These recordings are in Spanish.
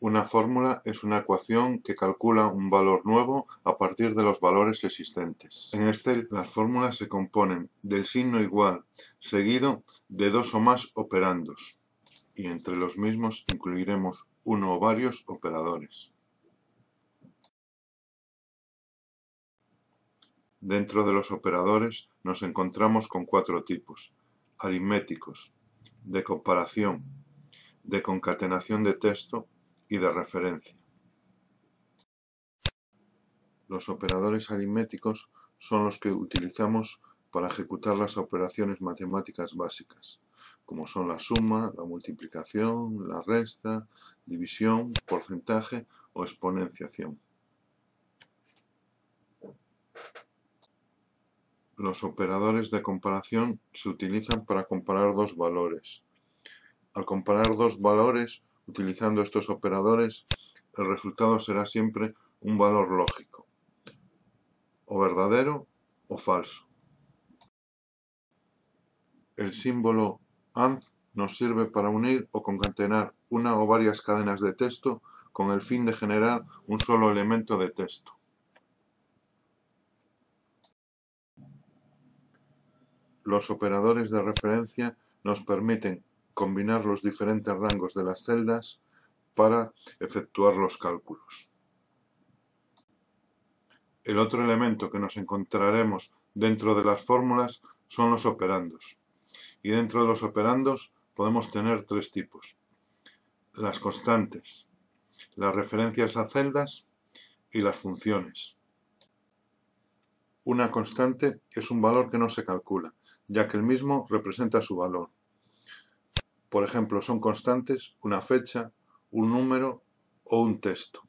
Una fórmula es una ecuación que calcula un valor nuevo a partir de los valores existentes. En Excel, las fórmulas se componen del signo igual seguido de dos o más operandos, y entre los mismos incluiremos uno o varios operadores. Dentro de los operadores nos encontramos con cuatro tipos: aritméticos, de comparación, de concatenación de texto y de referencia. Los operadores aritméticos son los que utilizamos para ejecutar las operaciones matemáticas básicas, como son la suma, la multiplicación, la resta, división, porcentaje o exponenciación. Los operadores de comparación se utilizan para comparar dos valores. Al comparar dos valores utilizando estos operadores, el resultado será siempre un valor lógico, o verdadero o falso. El símbolo AND nos sirve para unir o concatenar una o varias cadenas de texto con el fin de generar un solo elemento de texto. Los operadores de referencia nos permiten combinar los diferentes rangos de las celdas para efectuar los cálculos. El otro elemento que nos encontraremos dentro de las fórmulas son los operandos. Y dentro de los operandos podemos tener tres tipos: las constantes, las referencias a celdas y las funciones. Una constante es un valor que no se calcula, ya que el mismo representa su valor. Por ejemplo, son constantes una fecha, un número o un texto.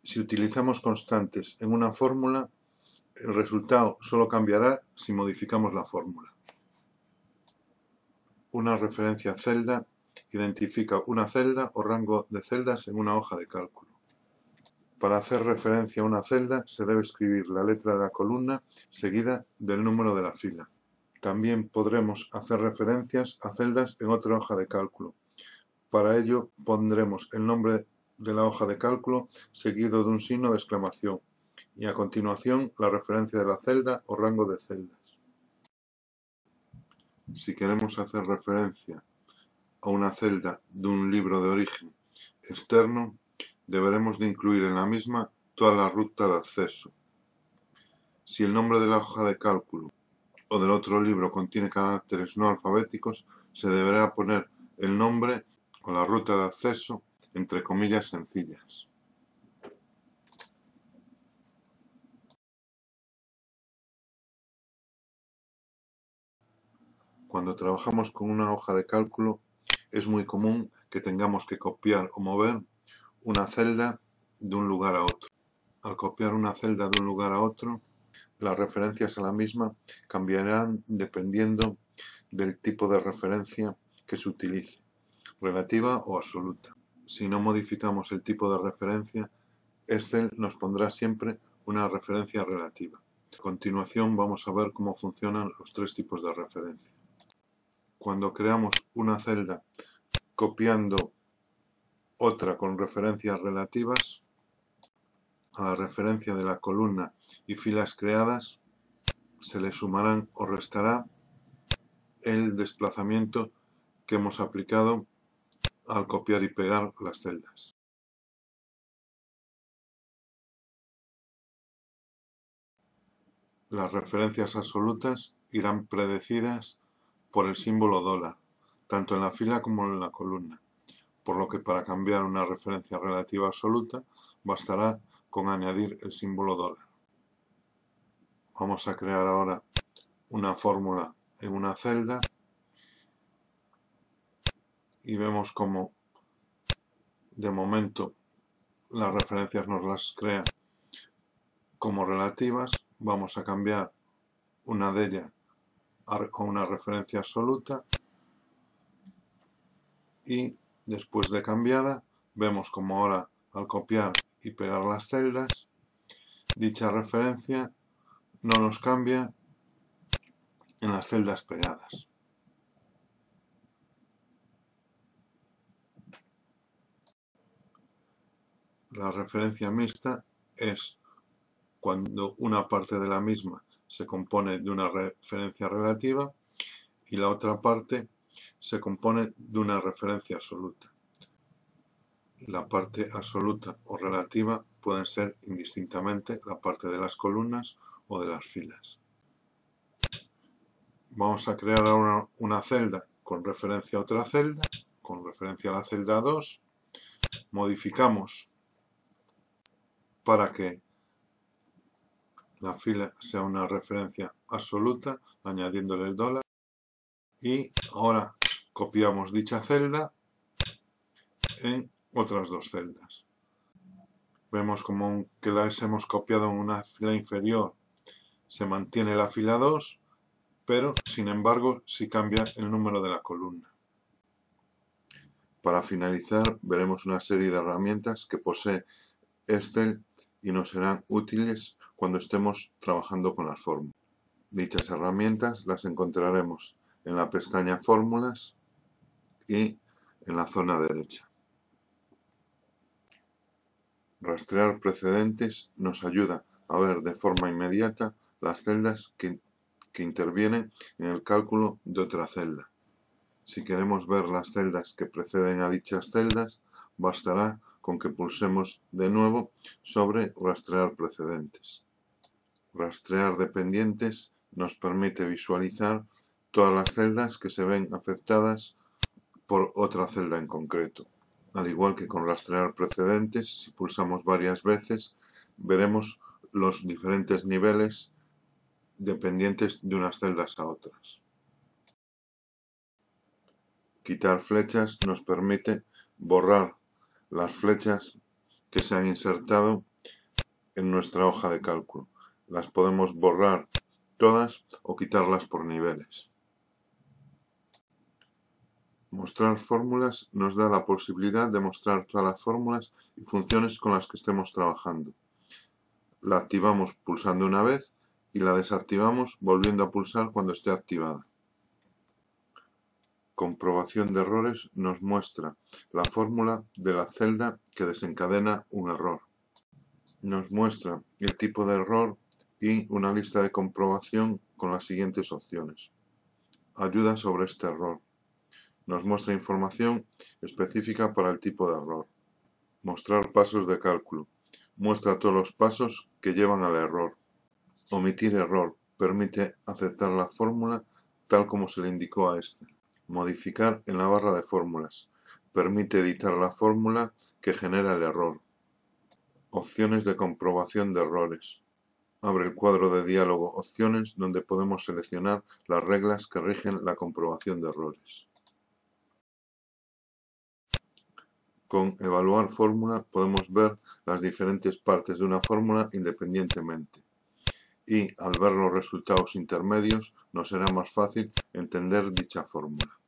Si utilizamos constantes en una fórmula, el resultado solo cambiará si modificamos la fórmula. Una referencia a celda identifica una celda o rango de celdas en una hoja de cálculo. Para hacer referencia a una celda se debe escribir la letra de la columna seguida del número de la fila. También podremos hacer referencias a celdas en otra hoja de cálculo. Para ello pondremos el nombre de la hoja de cálculo seguido de un signo de exclamación y a continuación la referencia de la celda o rango de celdas. Si queremos hacer referencia a una celda de un libro de origen externo, deberemos de incluir en la misma toda la ruta de acceso. Si el nombre de la hoja de cálculo o del otro libro contiene caracteres no alfabéticos, se deberá poner el nombre o la ruta de acceso entre comillas sencillas. Cuando trabajamos con una hoja de cálculo, es muy común que tengamos que copiar o mover una celda de un lugar a otro. Al copiar una celda de un lugar a otro, las referencias a la misma cambiarán dependiendo del tipo de referencia que se utilice, relativa o absoluta. Si no modificamos el tipo de referencia, Excel nos pondrá siempre una referencia relativa. A continuación vamos a ver cómo funcionan los tres tipos de referencia. Cuando creamos una celda copiando otra con referencias relativas, a la referencia de la columna y filas creadas se le sumarán o restará el desplazamiento que hemos aplicado al copiar y pegar las celdas. Las referencias absolutas irán predecidas por el símbolo $, tanto en la fila como en la columna, por lo que para cambiar una referencia relativa absoluta bastará con añadir el símbolo $. Vamos a crear ahora una fórmula en una celda y vemos como de momento las referencias nos las crea como relativas. Vamos a cambiar una de ellas a una referencia absoluta y después de cambiada vemos como ahora al copiar y pegar las celdas, dicha referencia no nos cambia en las celdas pegadas. La referencia mixta es cuando una parte de la misma se compone de una referencia relativa y la otra parte se compone de una referencia absoluta. La parte absoluta o relativa pueden ser indistintamente la parte de las columnas o de las filas. Vamos a crear ahora una celda con referencia a otra celda, con referencia a la celda 2. Modificamos para que la fila sea una referencia absoluta, añadiéndole el dólar. Y ahora copiamos dicha celda en otras dos celdas. Vemos como que las hemos copiado en una fila inferior, se mantiene la fila 2, pero sin embargo sí cambia el número de la columna. Para finalizar, veremos una serie de herramientas que posee Excel y nos serán útiles cuando estemos trabajando con las fórmulas. Dichas herramientas las encontraremos en la pestaña Fórmulas y en la zona derecha. Rastrear precedentes nos ayuda a ver de forma inmediata las celdas que intervienen en el cálculo de otra celda. Si queremos ver las celdas que preceden a dichas celdas, bastará con que pulsemos de nuevo sobre Rastrear precedentes. Rastrear dependientes nos permite visualizar todas las celdas que se ven afectadas por otra celda en concreto. Al igual que con Rastrear precedentes, si pulsamos varias veces, veremos los diferentes niveles dependientes de unas celdas a otras. Quitar flechas nos permite borrar las flechas que se han insertado en nuestra hoja de cálculo. Las podemos borrar todas o quitarlas por niveles. Mostrar fórmulas nos da la posibilidad de mostrar todas las fórmulas y funciones con las que estemos trabajando. La activamos pulsando una vez y la desactivamos volviendo a pulsar cuando esté activada. Comprobación de errores nos muestra la fórmula de la celda que desencadena un error. Nos muestra el tipo de error y una lista de comprobación con las siguientes opciones. Ayuda sobre este error. Nos muestra información específica para el tipo de error. Mostrar pasos de cálculo. Muestra todos los pasos que llevan al error. Omitir error. Permite aceptar la fórmula tal como se le indicó a este. Modificar en la barra de fórmulas. Permite editar la fórmula que genera el error. Opciones de comprobación de errores. Abre el cuadro de diálogo Opciones donde podemos seleccionar las reglas que rigen la comprobación de errores. Con Evaluar fórmula podemos ver las diferentes partes de una fórmula independientemente. Y al ver los resultados intermedios nos será más fácil entender dicha fórmula.